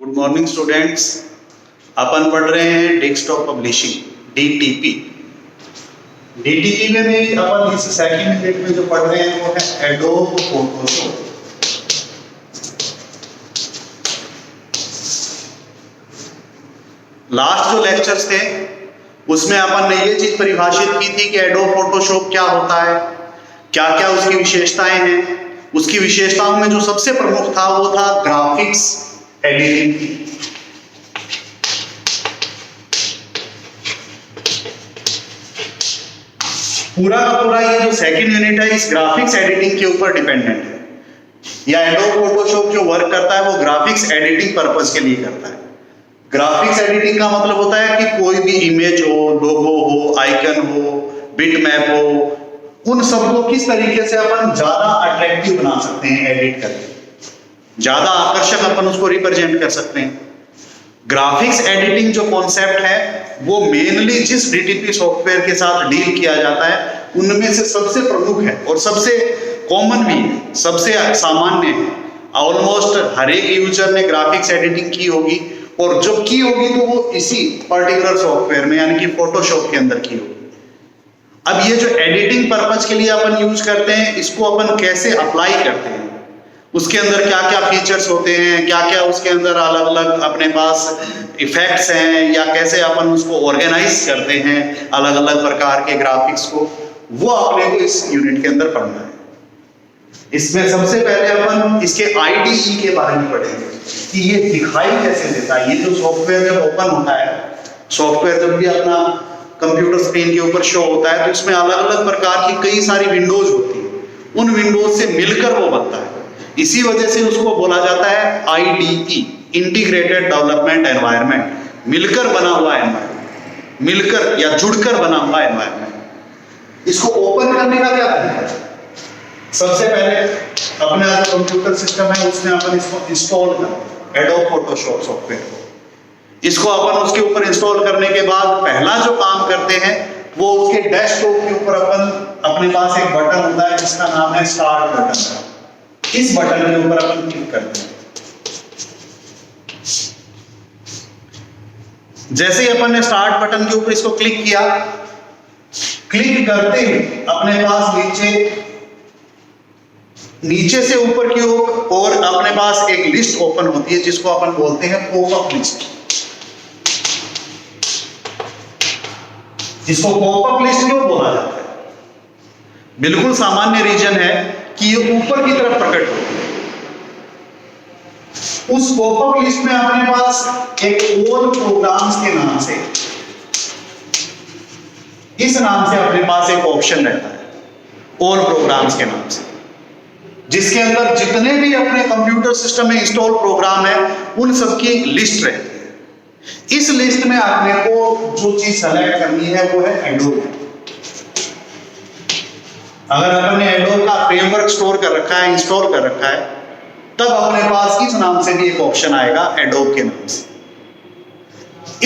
Good morning students. अपन पढ़ रहे हैं डेस्कटॉप पब्लिशिंग डीटीपी। डीटीपी में भी अपन इस सेकंड यूनिट में जो पढ़ रहे हैं वो है एडोब फोटोशॉप। लास्ट जो लेक्चर्स थे उसमें अपन ने ये चीज परिभाषित की थी कि एडोब फोटोशॉप क्या होता है, क्या क्या उसकी विशेषताएं हैं। उसकी विशेषताओं में जो सबसे प्रमुख था वो था ग्राफिक्स एडिटिंग। पूरा का पूरा ये जो सेकंड यूनिट है इस ग्राफिक्स एडिटिंग के ऊपर डिपेंडेंट है। या एडोब फोटोशॉप जो वर्क करता है वो ग्राफिक्स एडिटिंग पर्पस के लिए करता है। ग्राफिक्स एडिटिंग का मतलब होता है कि कोई भी इमेज हो, लोगो हो, आइकन हो, बिट मैप हो, उन सबको किस तरीके से अपन ज्यादा अट्रैक्टिव बना सकते हैं, एडिट करके ज्यादा आकर्षक अपन उसको रिप्रेजेंट कर सकते हैं। ग्राफिक्स एडिटिंग जो कॉन्सेप्ट है वो मेनली जिस डीटीपी सॉफ्टवेयर के साथ डील किया जाता है उनमें से सबसे प्रमुख है और सबसे कॉमन भी है, सबसे सामान्य है। ऑलमोस्ट हर एक यूजर ने ग्राफिक्स एडिटिंग की होगी और जब की होगी तो वो इसी पर्टिकुलर सॉफ्टवेयर में यानी कि फोटोशॉप के अंदर की होगी। अब ये जो एडिटिंग पर्पज के लिए अपन यूज करते हैं इसको अपन कैसे अप्लाई करते हैं, उसके अंदर क्या क्या फीचर्स होते हैं, क्या क्या उसके अंदर अलग अलग अपने पास इफेक्ट्स हैं, या कैसे अपन उसको ऑर्गेनाइज करते हैं अलग अलग प्रकार के ग्राफिक्स को, वो अपने को इस यूनिट के अंदर पढ़ना है। इसमें सबसे पहले अपन इसके आईडीई के बारे में पढ़ेंगे कि ये दिखाई कैसे देता है। ये जो सॉफ्टवेयर जब ओपन होता है, सॉफ्टवेयर जब भी अपना कंप्यूटर स्क्रीन के ऊपर शो होता है तो इसमें अलग अलग प्रकार की कई सारी विंडोज होती है, उन विंडोज से मिलकर वो बनता है। इसी वजह से उसको बोला जाता है आईडीई, इंटीग्रेटेड डेवलपमेंट एनवायरनमेंट, मिलकर बना हुआ एनवायरनमेंट, मिलकर या जुड़कर बना हुआ एनवायरनमेंट। इसको ओपन करने का क्या तरीका है? सबसे पहले अपने जो कंप्यूटर सिस्टम है उसमें अपन इसको इंस्टॉल करें एडोब फोटोशॉप सॉफ्टवेयर को। इसको अपन उसके ऊपर इंस्टॉल करने के बाद पहला जो काम करते हैं वो उसके डेस्कटॉप के ऊपर अपन अपने पास एक बटन होता है जिसका नाम है स्टार्ट बटन। इस बटन के ऊपर अपन क्लिक करते हैं। जैसे ही अपन ने स्टार्ट बटन के ऊपर इसको क्लिक किया, क्लिक करते ही अपने पास नीचे से ऊपर की ओर और अपने पास एक लिस्ट ओपन होती है जिसको अपन बोलते हैं पॉपअप लिस्ट। इसको पॉपअप लिस्ट क्यों बोला जाता है? बिल्कुल सामान्य रीजन है कि ये ऊपर की तरफ प्रकट होती है। उस पॉपअप लिस्ट में अपने पास एक ऑल प्रोग्राम्स के नाम से, इस नाम से अपने पास एक ऑप्शन रहता है ऑल प्रोग्राम्स के नाम से, जिसके अंदर जितने भी अपने कंप्यूटर सिस्टम में इंस्टॉल प्रोग्राम है उन सबकी एक लिस्ट रहती है। इस लिस्ट में आपने को जो चीज सेलेक्ट करनी है वो है एडोब। अगर अपन ने एडोब का फ्रेमवर्क स्टोर कर रखा है, इंस्टॉल कर रखा है, तब अपने पास इस नाम से भी एक ऑप्शन आएगा एडोब के नाम से।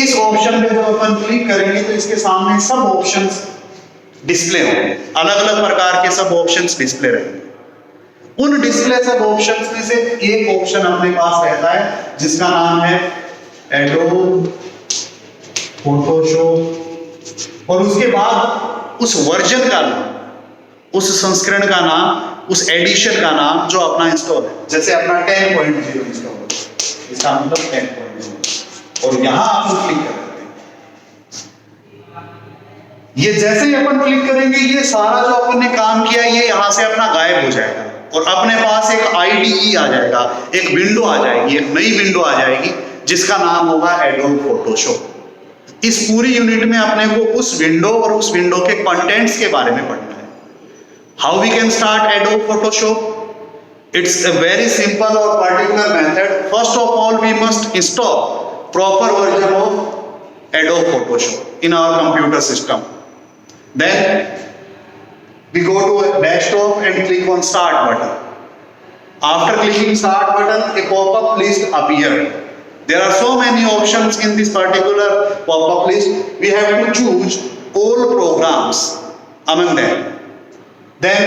इस ऑप्शन पे जब अपन क्लिक करेंगे तो इसके सामने सब ऑप्शंस डिस्प्ले होंगे, अलग अलग प्रकार के सब ऑप्शंस डिस्प्ले रहेंगे। उन डिस्प्ले सब ऑप्शंस में से एक ऑप्शन अपने पास रहता है जिसका नाम है एडोब फोटोशॉप, और उसके बाद उस वर्जन का नाम, उस संस्करण का नाम, उस एडिशन का नाम जो अपना इंस्टॉल है। जैसे अपना 10.0 इंस्टॉल है, इसका मतलब 10.0, और यहां आप क्लिक कर देते हैं। ये जैसे ही अपन क्लिक करेंगे ये सारा जो अपन ने काम किया ये यहां से अपना गायब हो जाएगा और अपने पास एक आईडीई आ जाएगा, एक विंडो आ जाएगी, एक नई विंडो आ जाएगी जिसका नाम होगा एडोब फोटोशॉप। इस पूरी यूनिट में अपने को उस विंडो और उस विंडो के कंटेंट्स के बारे में पढ़ना है। How we can start Adobe Photoshop? It's a very simple और particular method. First of all we must install proper version of Adobe Photoshop in our computer system. Then we go to a desktop and click on start button. After clicking start button, a pop-up list appears. There are so many options in this particular pop-up list. We have to choose all programs among them. Then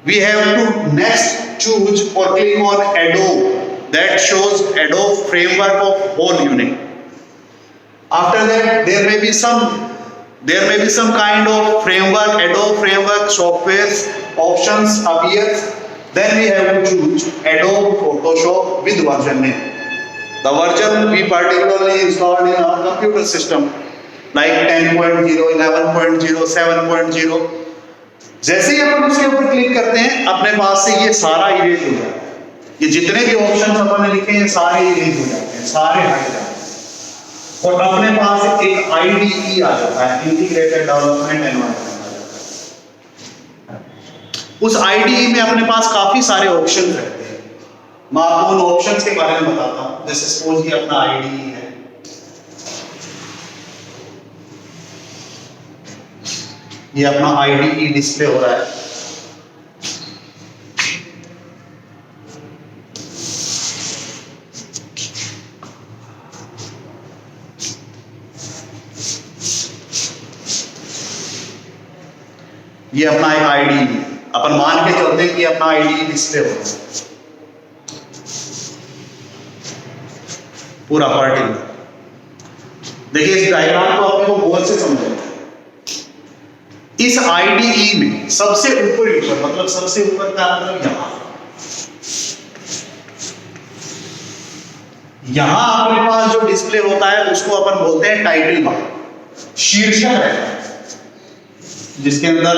we have to next choose or click on Adobe that shows Adobe framework of whole unit. After that, there may be some kind of framework, Adobe framework software options appears. Then we have to choose Adobe Photoshop with version name. The version we particularly installed in our computer system, like 10.0, 11.0, 7.0. जैसे ही अपन उसके ऊपर click करते हैं, अपने पास से ये सारा erase हो जाता है। ये जितने भी ऑप्शंस अपन ने लिखे हैं सारे इरेज हो जाते हैं, सारे हट जाते हैं। और अपने पास एक IDE आ जाता है, इंटीग्रेटेड डेवलपमेंट एनवायरनमेंट आ जाता है। उस IDE में अपने पास काफी सारे ऑप्शन रहते हैं। मैं आपको उन ऑप्शंस के बारे में बताता हूं। जैसे सपोज ये अपना IDE है, ये अपना IDE डिस्प्ले हो रहा है। ये अपना एक IDE, अपन मान के चलते हैं कि अपना IDE डिस्प्ले हो रहा है पूरा पार्टिकुलर। देखिए इस डायग्राम को अपने को गौर से समझना। इस IDE में सबसे ऊपर मतलब सबसे ऊपर का मतलब यहां अपने पास जो डिस्प्ले होता है उसको अपन बोलते हैं टाइटल बार, शीर्षक रहता है, जिसके अंदर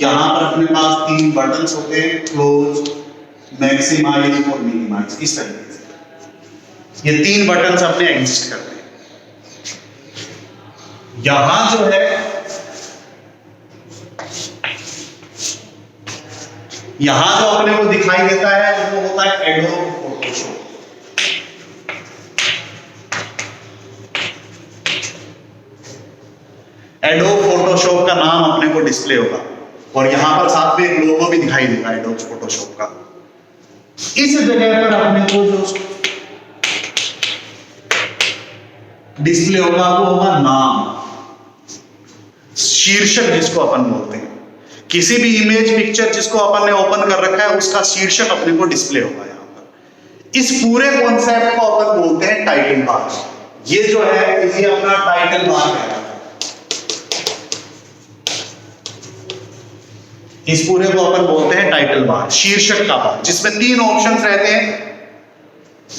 यहां पर अपने पास 3 बटन्स होते हैं, क्लोज, मैक्सिमाइज और मिनिमाइज। इस तरीके से ये 3 बटन्स अपने एग्जिस्ट करते हैं। यहां जो है, यहां जो अपने को दिखाई देता है वो होता है एडोब फोटोशॉप। एडोब फोटोशॉप का नाम अपने को डिस्प्ले होगा और यहां पर साथ में एक लोगो भी दिखाई देगा एडोब फोटोशॉप का। इस जगह पर अपने को जो डिस्प्ले होगा वो होगा नाम, शीर्षक जिसको अपन बोलते हैं। किसी भी इमेज पिक्चर जिसको अपन ने ओपन कर रखा है उसका शीर्षक अपने को डिस्प्ले होगा यहां पर। इस पूरे कॉन्सेप्ट को अपन बोलते हैं टाइटल बार। ये जो है ये अपना टाइटल बार है। इस पूरे को अपन बोलते हैं टाइटल बार, शीर्षक का बार, जिसमें 3 ऑप्शंस रहते हैं।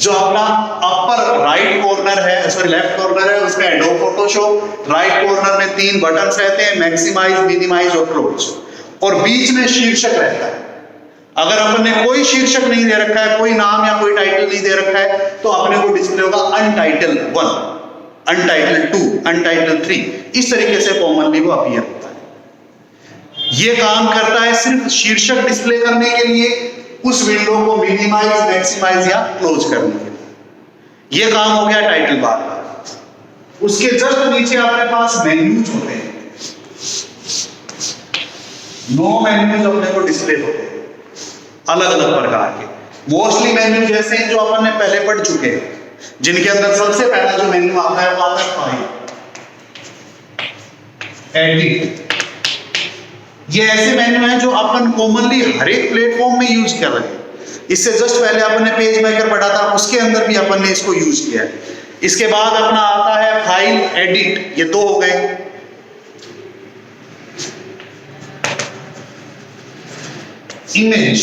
जो अपना अपर राइट कॉर्नर है, सॉरी लेफ्ट कॉर्नर है, उसमें एडोब फोटोशॉप। राइट कॉर्नर में 3 बटन्स रहते हैं, मैक्सिमाइज, मिनिमाइज और क्लोज। और बीच में शीर्षक रहता है। अगर अपन ने कोई शीर्षक नहीं दे रखा है, कोई नाम या कोई टाइटल नहीं दे रखा है, तो अपने को डिस्प्ले होगा अनटाइटल 1, अनटाइटल 2, अनटाइटल 3। इस तरीके से कॉमनली वो अपीयर होता है। ये काम करता है सिर्फ शीर्षक डिस्प्ले करने के लिए, उस विंडो को मिनिमाइज, मैक्सिमाइज या क्लोज करने के लिए। ये काम हो गया टाइटल बार का। उसके जस्ट नीचे अपने पास मेन्यूज होते हैं। 9 मेन्यूज अपने को डिस्प्ले होते हैं अलग अलग प्रकार के। मोस्टली मेन्यू जैसे हैं जो अपन ने पहले पढ़ चुके हैं, जिनके अंदर सबसे पहला जो मेन्यू आता है वो आता है फाइल, एडिट। ये ऐसे मेन्यू हैं जो अपन कॉमनली हर एक प्लेटफॉर्म में यूज कर रहे हैं। इससे जस्ट पहले अपन ने पेज मेकर पढ़ा था, उसके अंदर भी अपन ने इसको यूज किया है। इसके बाद अपना आता है फाइल, एडिट, ये 2 हो गए। इमेज,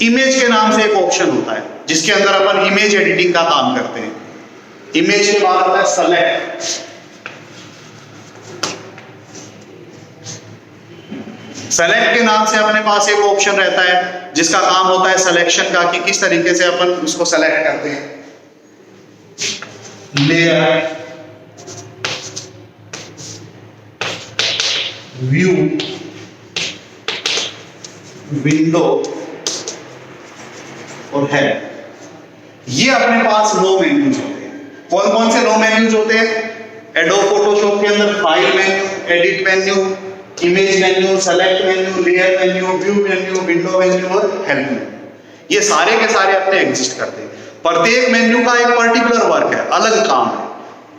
इमेज के नाम से एक ऑप्शन होता है जिसके अंदर अपन इमेज एडिटिंग का काम करते हैं। इमेज के बाद आता है सेलेक्ट। सेलेक्ट के नाम से अपने पास एक ऑप्शन रहता है जिसका काम होता है सिलेक्शन का, कि किस तरीके से अपन उसको सेलेक्ट करते हैं। लेयर, व्यू, विंडो और हेड। ये अपने पास 9 मेन्यूज होते हैं। कौन कौन से 9 मेन्यूज होते हैं? एडोब फोटोशॉप के अंदर file menu, edit menu, image menu, select menu, layer menu, view menu, window menu और हेल्प मेन्यू। ये सारे के सारे अपने एग्जिस्ट करते हैं। प्रत्येक मेन्यू का एक पर्टिकुलर वर्क है, अलग काम है।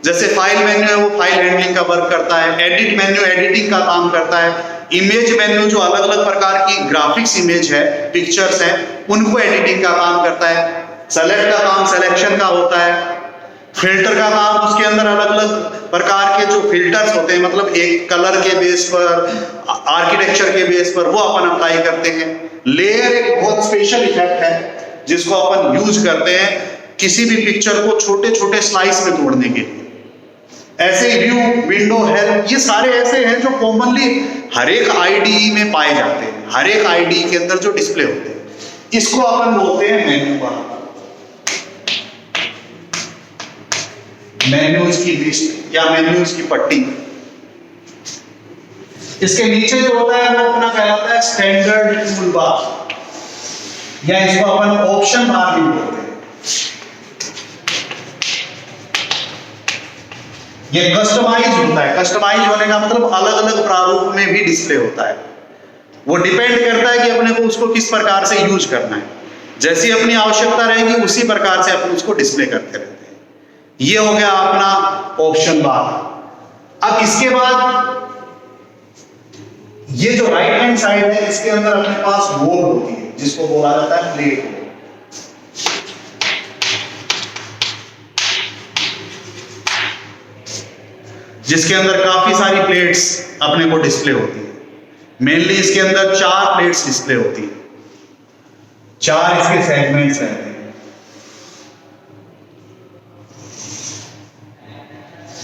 जैसे फाइल मेन्यू है वो फाइल हैंडलिंग का वर्क करता है, एडिट मेन्यू एडिटिंग का काम करता है, इमेज मेन्यू जो अलग अलग प्रकार की ग्राफिक्स इमेज है, पिक्चर्स हैं, उनको एडिटिंग का काम करता है, सेलेक्ट का काम सिलेक्शन का होता है, फिल्टर का काम उसके अंदर अलग अलग प्रकार के जो फिल्टर्स होते हैं, मतलब एक कलर के बेस पर, आर्किटेक्चर के बेस पर वो अपन अप्लाई करते हैं। लेयर एक बहुत स्पेशल इफेक्ट है जिसको अपन यूज करते हैं किसी भी पिक्चर को छोटे छोटे स्लाइस में तोड़ने के लिए। ऐसे व्यू, विंडो, हेल्प, ये सारे ऐसे हैं जो कॉमनली हर एक आईडीई में पाए जाते हैं, हर एक आईडीई के अंदर जो डिस्प्ले होते हैं। इसको अपन बोलते हैं मेन्यू बार, मेन्यूज की लिस्ट या मेन्यूज की पट्टी। इसके नीचे जो होता है वो अपना कहलाता है स्टैंडर्ड टूल बार, या इसको अपन ऑप्शन बार भी बोलते हैं। ये कस्टमाइज होता है, कस्टमाइज होने का मतलब अलग अलग प्रारूप में भी डिस्प्ले होता है। वो डिपेंड करता है कि अपने को उसको किस प्रकार से यूज करना है, जैसी अपनी आवश्यकता रहेगी उसी प्रकार से अपन उसको डिस्प्ले करते रहते हैं। ये हो गया अपना ऑप्शन बार। अब इसके बाद ये जो राइट हैंड साइड है इसके अंदर अपने पास बोर्ड होती है जिसको बोला जाता है प्लेट, जिसके अंदर काफी सारी प्लेट्स अपने को डिस्प्ले होती है। मेनली इसके अंदर 4 प्लेट्स डिस्प्ले होती है, 4 इसके सेगमेंट्स रहते हैं।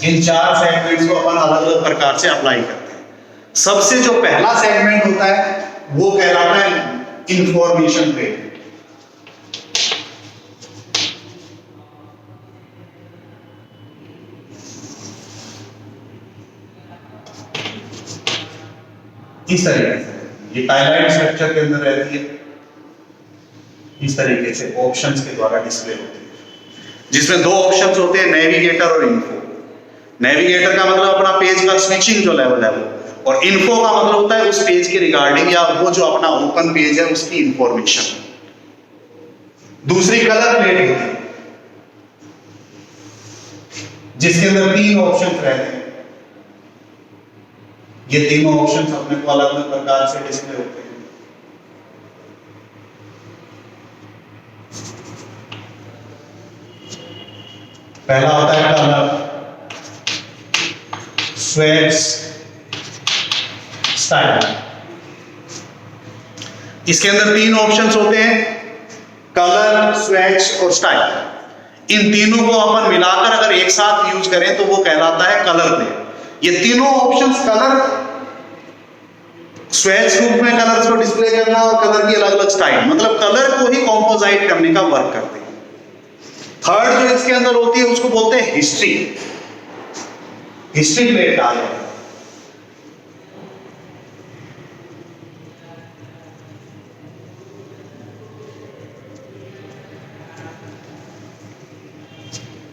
इन 4 सेगमेंट्स को अपन अलग अलग प्रकार से अप्लाई करते हैं। सबसे जो पहला सेगमेंट होता है वो कहलाता है इंफॉर्मेशन प्लेट। इस तरीके से ये टाइलाइट स्ट्रक्चर के अंदर रहती है, इस तरीके से ऑप्शंस के द्वारा डिस्प्ले होती है, जिसमें 2 ऑप्शंस होते हैं, नेविगेटर और इन्फो। नेविगेटर का मतलब अपना पेज का स्विचिंग जो लेवल है वो, और इन्फो का मतलब होता है उस पेज के रिगार्डिंग या वो जो अपना ओपन पेज है उसकी इंफॉर्मेशन। दूसरी कलर प्लेट होती है जिसके अंदर 3 ऑप्शन रहते हैं। ये तीनों ऑप्शंस अपने को अलग अलग प्रकार से डिस्प्ले होते हैं। पहला होता है कलर, स्वेट्स, स्टाइल। इसके अंदर 3 ऑप्शंस होते हैं, कलर, स्वेट्स और स्टाइल। इन तीनों को अपन मिलाकर अगर एक साथ यूज करें तो वो कहलाता है कलर प्लेट। ये तीनों ऑप्शंस, कलर, स्वेच रूप में कलर्स को डिस्प्ले करना और कलर की अलग अलग स्टाइल, मतलब कलर को ही कॉम्पोजाइट करने का वर्क करते हैं। थर्ड जो इसके अंदर होती है उसको बोलते हैं हिस्ट्री। हिस्ट्री प्लेट कहा जाता है।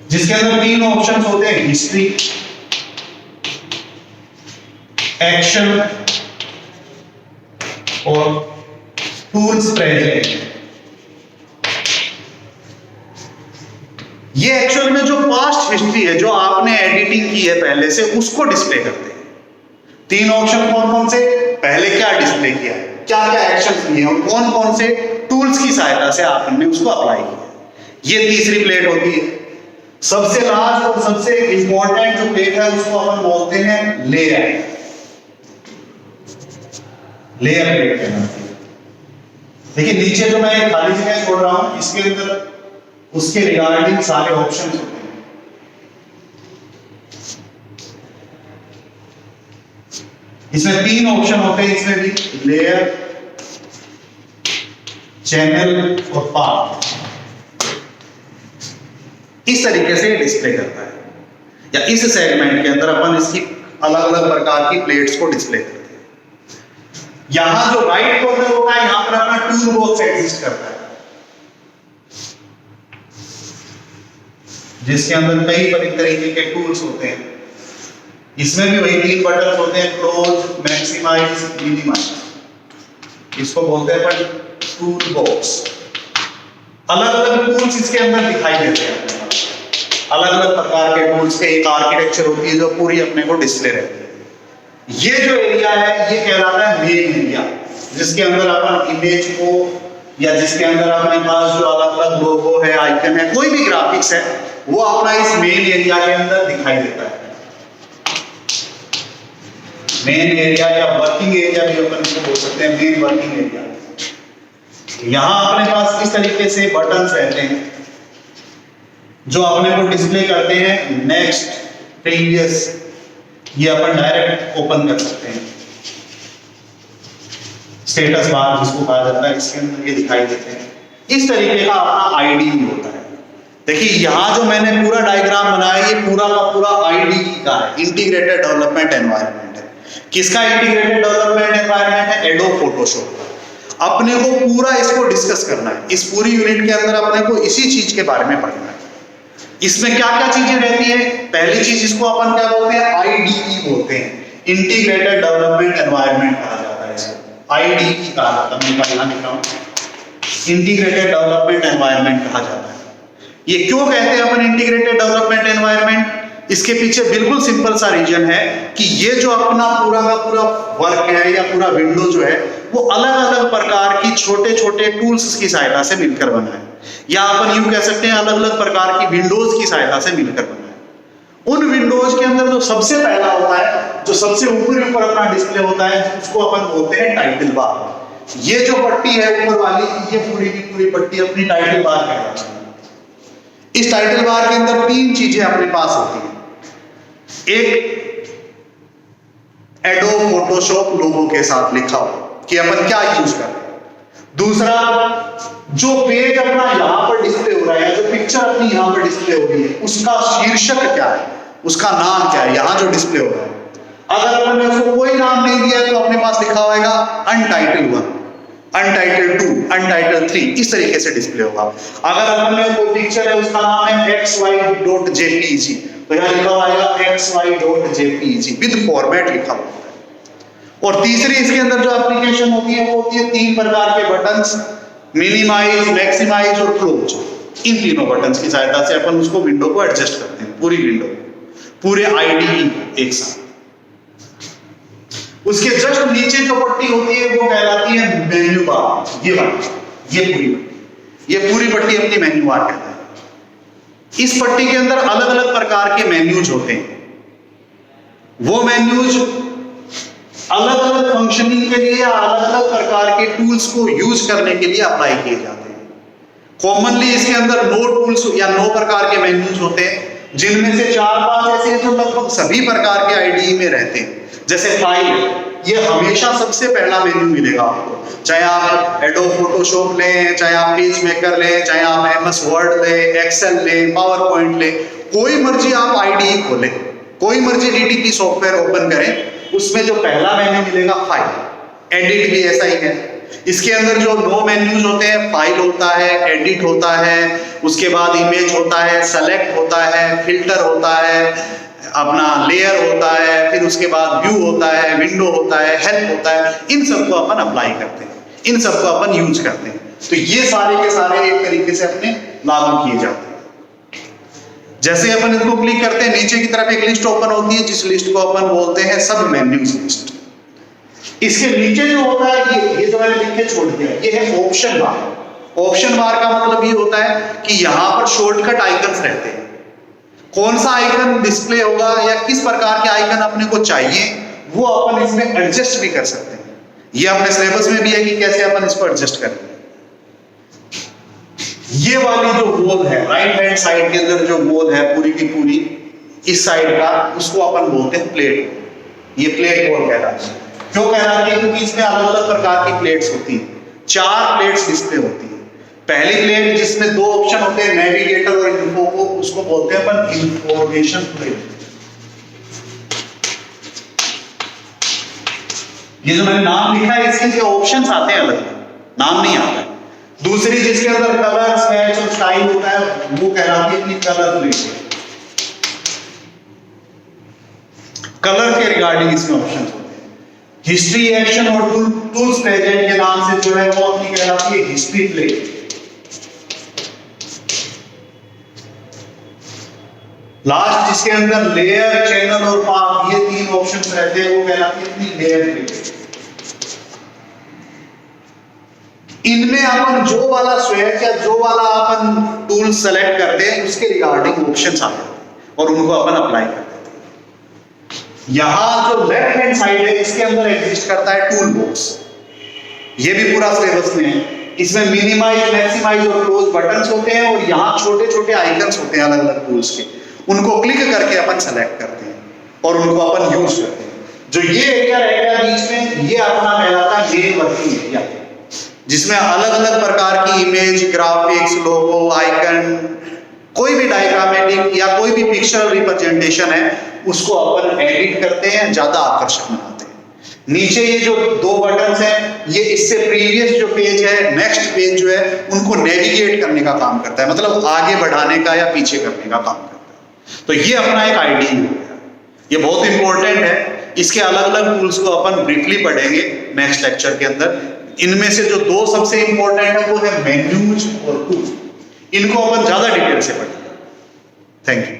जिसके अंदर 3 ऑप्शंस होते हैं, हिस्ट्री, एक्शन और टूल्स प्रेजेंट। ये एक्चुअल में जो पास्ट हिस्ट्री है, जो आपने एडिटिंग की है पहले से, उसको डिस्प्ले करते हैं। 3 ऑप्शन कौन कौन से, पहले क्या डिस्प्ले किया है, क्या क्या एक्शन किए और कौन कौन से टूल्स की सहायता से आपने उसको अप्लाई किया। ये तीसरी प्लेट होती है। सबसे लास्ट और सबसे इंपॉर्टेंट जो प्लेट है उसको अपन बोलते हैं लेयर। लेयर प्लेट कहलाती है। देखिए नीचे जो मैं खाली जगह छोड़ रहा हूं, इसके अंदर उसके रिगार्डिंग सारे ऑप्शंस होते हैं। इसमें 3 ऑप्शन होते हैं, इसमें भी लेयर, चैनल और पाथ। इस तरीके से डिस्प्ले करता है, या इस सेगमेंट के अंदर अपन इसकी अलग अलग प्रकार की प्लेट्स को डिस्प्ले करते हैं। यहां जो राइट कॉर्नर होता है, यहां पर अपना टूल बॉक्स एग्जिस्ट करता है, जिसके अंदर कई तरीके के टूल्स होते हैं। इसमें भी वही 3 बटन होते हैं, क्लोज, मैक्सिमाइज, मिनिमाइज। इसको बोलते हैं टूल बॉक्स। अलग अलग टूल्स इसके अंदर दिखाई देते हैं, अलग अलग प्रकार के टूल्स के एक आर्किटेक्चर होती है जो पूरी अपने को डिस्प्ले रहती है। ये जो एरिया है ये कहलाता है मेन एरिया, जिसके अंदर अपन इमेज को या जिसके अंदर अपने पास जो अलग अलग लोगो है, आइकन है, कोई भी ग्राफिक्स है, वो अपना इस मेन एरिया के अंदर दिखाई देता है। मेन एरिया या वर्किंग एरिया भी अपन इसको बोल सकते हैं, मेन वर्किंग एरिया। यहां अपने पास इस तरीके से बटन्स रहते हैं जो अपने को डिस्प्ले करते हैं नेक्स्ट, प्रीवियस, ये अपन डायरेक्ट ओपन कर सकते हैं। स्टेटस बार जिसको कहा जाता है, इसके अंदर ये दिखाई देते हैं। इस तरीके का अपना आईडी होता है। देखिए यहां जो मैंने पूरा डायग्राम बनाया, ये पूरा का पूरा आईडी का है, इंटीग्रेटेड डेवलपमेंट एनवायरनमेंट है। किसका इंटीग्रेटेड डेवलपमेंट एनवायरनमेंट है? एडोब फोटोशॉप का। अपने को पूरा इसको डिस्कस करना है। इस पूरी यूनिट के अंदर अपने को इसी चीज के बारे में पढ़ना है। इसमें क्या क्या चीजें रहती है? पहली चीज इसको अपन क्या बोलते हैं? आईडीई बोलते हैं, इंटीग्रेटेड डेवलपमेंट एनवायरनमेंट कहा जाता है इसको। आईडीई कहा जाता है, मैं यहां लिख रहा हूं, इंटीग्रेटेड डेवलपमेंट एनवायरनमेंट कहा जाता है। ये क्यों कहते हैं अपन इंटीग्रेटेड डेवलपमेंट एनवायरनमेंट? इसके पीछे बिल्कुल सिंपल सा रीजन है कि ये जो अपना पूरा का पूरा वर्क है या पूरा विंडो जो है, वो अलग अलग प्रकार की छोटे छोटे टूल्स की सहायता से मिलकर बना है, या अपन यूं कह सकते हैं अलग अलग प्रकार की विंडोज की सहायता से मिलकर बना है। उन विंडोज के अंदर जो सबसे पहला होता है, जो सबसे ऊपर अपना डिस्प्ले होता है, उसको अपन बोलते हैं टाइटल बार। ये जो पट्टी है ऊपर वाली, ये पूरी की पूरी पट्टी अपनी टाइटल बार कहलाती है। इस टाइटल बार के अंदर तीन चीजें अपने पास होती हैं। एक, एडोब फोटोशॉप लोगो के साथ लिखा हो कि अपन क्या यूज कर रहे हैं। दूसरा, जो पेज अपना यहां पर डिस्प्ले हो रहा है, जो पिक्चर अपनी यहां पर डिस्प्ले हो रही है, उसका शीर्षक क्या है, उसका नाम क्या है, यहां जो डिस्प्ले हो रहा है। अगर अपन ने उसको कोई नाम नहीं दिया है तो अपने पास लिखा होगा अनटाइटल्ड 1, अनटाइटल्ड 2, अनटाइटल्ड 3, इस तरीके से डिस्प्ले होगा। अगर अपन ने कोई पिक्चर है, उसका नाम है xy.jpeg, तो यहां लिखा होगा xy.jpeg विद फॉर्मेट लिखा हुआ है। और तीसरी इसके अंदर जो एप्लीकेशन होती है, वो होती है तीन प्रकार के बटन्स, मिनिमाइज, मैक्सिमाइज और क्लोज। इन तीनों बटन्स की सहायता से अपन उसको विंडो को एडजस्ट करते हैं, पूरी विंडो, पूरे आईडी एक साथ। उसके जस्ट नीचे जो पट्टी होती है वो कहलाती है मेन्यू बार। ये पूरी पट्टी अपनी मेन्यू बार कहलाती है। इस पट्टी के अंदर अलग अलग प्रकार के मेन्यूज होते हैं। वो मेन्यूज अलग अलग फंक्शनिंग के लिए या अलग अलग प्रकार के टूल्स को यूज करने के लिए अप्लाई किए जाते हैं। कॉमनली इसके अंदर 9 टूल्स या 9 प्रकार के मेन्यूज होते हैं, जिनमें से 4-5 ऐसे हैं जो लगभग सभी प्रकार के आईडी में रहते हैं। जैसे फाइल, ये हमेशा सबसे पहला मेन्यू मिलेगा आपको, चाहे आप एडोब फोटोशॉप लें, चाहे आप पेज मेकर लें, चाहे आप एमएस वर्ड लें, एक्सेल लें, पावर पॉइंट लें, कोई मर्जी आप आईडी खोलें, कोई मर्जी डीटीपी सॉफ्टवेयर ओपन करें, उसमें जो पहला मेन्यू मिलेगा फाइल। एडिट भी ऐसा ही है। इसके अंदर जो 9 मेन्यूज होते हैं, फाइल होता है, एडिट होता है, उसके बाद इमेज होता है, सेलेक्ट होता है, फिल्टर होता है, अपना लेयर होता है, फिर उसके बाद व्यू होता है, विंडो होता है, हेल्प होता है। इन सबको अपन अप्लाई करते हैं, इन सबको अपन यूज करते हैं। तो ये सारे के सारे एक तरीके से अपने लागू किए जाते हैं। जैसे अपन इसको क्लिक करते हैं, नीचे की तरफ एक लिस्ट ओपन होती है, जिस लिस्ट को अपन बोलते हैं सब मेन्यूज लिस्ट। इसके नीचे जो होता है, ये जो मैंने लिख के छोड़ दिया, ये है ऑप्शन बार। ऑप्शन बार का मतलब ये होता है कि यहां पर शॉर्टकट आइकन्स रहते हैं। कौन सा आइकन डिस्प्ले होगा या किस प्रकार के आइकन अपने को चाहिए, वो अपन इसमें एडजस्ट भी कर सकते हैं। ये अपने सिलेबस में भी है कि कैसे अपन इसको एडजस्ट करें। ये वाली जो वॉल है, राइट हैंड साइड के अंदर जो वॉल है पूरी की पूरी, इस साइड का, उसको अपन बोलते हैं प्लेट। ये प्लेट वॉल कहलाती है। क्यों कहलाती है? क्योंकि इसमें अलग अलग प्रकार की प्लेट्स होती हैं। 4 प्लेट्स डिस्प्ले होती है। पहली प्लेट जिसमें 2 ऑप्शन होते हैं, नेविगेटर और इन्फो, को उसको बोलते हैं अपन इंफॉर्मेशन प्लेट। ये जो मैंने नाम लिखा है, इसके जो ऑप्शंस आते हैं अलग, नाम नहीं आता है। दूसरी जिसके अंदर कलर, स्केच और स्टाइल होता है, वो कहलाती है अपनी कलर प्लेट। कलर के रिगार्डिंग इसमें ऑप्शंस होते हैं। हिस्ट्री, एक्शन और टूल्स प्रेजेंट के नाम से जो है वो अपनी कहलाती है हिस्ट्री प्लेट। लास्ट जिसके अंदर लेयर, चैनल और पाथ, ये 3 ऑप्शंस रहते हैं, वो कहलाती है अपनी लेयर प्लेट। इनमें अपन जो वाला स्विच या जो वाला अपन टूल सेलेक्ट करते हैं उसके रिगार्डिंग ऑप्शंस आते हैं और उनको अपन अप्लाई करते हैं। यहां जो लेफ्ट हैंड साइड है इसके अंदर एग्जिस्ट करता है टूल बॉक्स। ये भी पूरा सिलेबस में है। इसमें मिनिमाइज, मैक्सिमाइज और क्लोज बटन्स होते हैं और यहाँ छोटे छोटे आइकन्स होते हैं अलग अलग टूल्स के, उनको क्लिक करके अपन सेलेक्ट करते हैं और उनको अपन यूज करते हैं। जो ये एरिया रहेगा बीच में, ये अपना कहलाता है मेन वर्किंग एरिया, जिसमें अलग अलग प्रकार की इमेज, ग्राफिक्स, लोगो, आइकन, कोई भी डायग्रामेटिक या कोई भी पिक्चरल रिप्रेजेंटेशन है उसको अपन एडिट करते हैं, ज्यादा आकर्षक बनाते हैं। नीचे ये जो दो बटन्स हैं, ये इससे प्रीवियस जो पेज है, नेक्स्ट पेज जो है, उनको नेविगेट करने का काम करता है, मतलब आगे बढ़ाने का या पीछे करने का काम करता है। तो ये अपना एक आईडी हो गया, ये बहुत इंपॉर्टेंट है। इसके अलग अलग टूल्स को अपन ब्रीफली पढ़ेंगे नेक्स्ट लेक्चर के अंदर। इनमें से जो दो सबसे इंपॉर्टेंट है वो है मेन्यूज और टूल। इनको अपन ज्यादा डिटेल से पढ़ेंगे। Thank you.